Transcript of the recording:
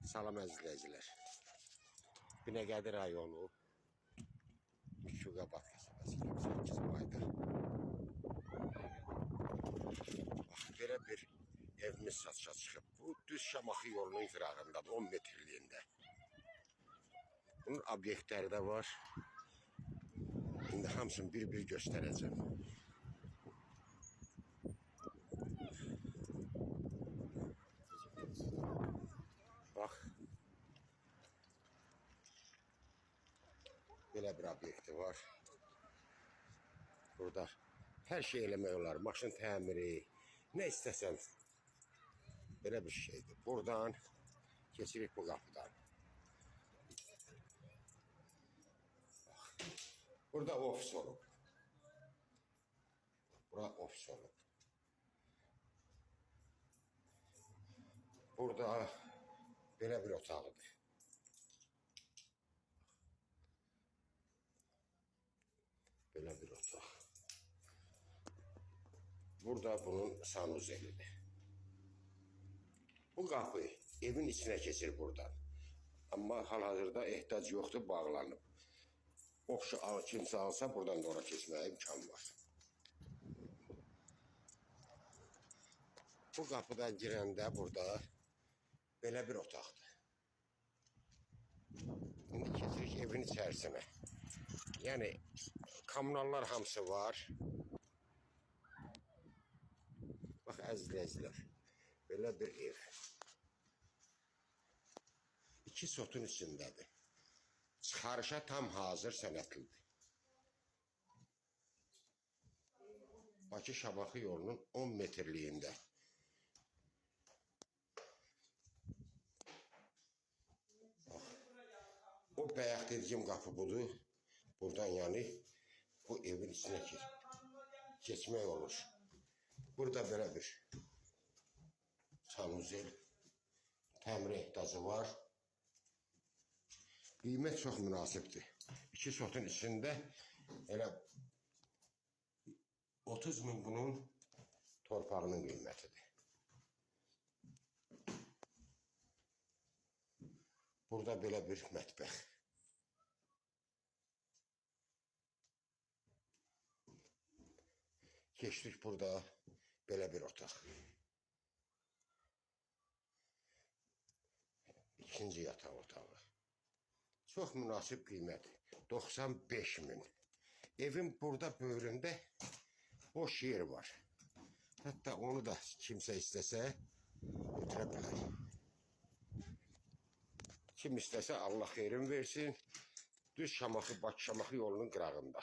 Salam əzizləyicilər. Binəqədi rayonu Müşüqabat qəsəbəsi 28 mayda. Bax, belə bir evimiz satışa çıxıb. Bu düz Şamaxı yolunun qırağındadır, 10 metrliyində. Bunun obyektləri də var. İndi hamısını bir-bir göstərəcəm. Bax, belə bir obyekti var. Burada hər şey eləmək olar. Maşın təmiri, nə istəsən. Belə bir şeydir. Buradan keçirik bu qapıdan. Bax, burada ofis olub. Bura ofis olub. Burada belə bir otaqdır. Belə bir otaq. Burada bunun sanuzelidir. Bu qapı evin içine keçir buradan. Amma hal-hazırda ehtiyac yoxdur, bağlanıb. Kimsə alsa buradan da ora keçməyə imkan var. Bu qapıdan girəndə burada belə bir otaqdır. İndi keçirik evin içərisinə. Yəni kommunallar hamısı var. Bax əzizləyicilər, belə bir ev. 2 sotun içindədir. Çıxarışa tam hazır sənədlidir. Bakı Şamaxı yolunun 10 metrliyində. Bax, o bayaq dediyim qapı budur. Buradan yani bu evin içine geçmək olur. Burada belə bir sanuzel, təmir ehtiyacı var. Qiymət çox münasibdir. 2 sotun içində elə 30 min bunun torpağının qiymətidir. Burada belə bir mətbəx. Keçdik burada belə bir otaq. İkinci yataq otağı. Çox münasib qiymət. 95 min. Evin burada böyründə boş yer var. Hətta onu da kimsə istəsə götürə bilər. Kim istəsə Allah xeyrin versin. Düz Şamaxı, Bakı Şamaxı yolunun qırağında.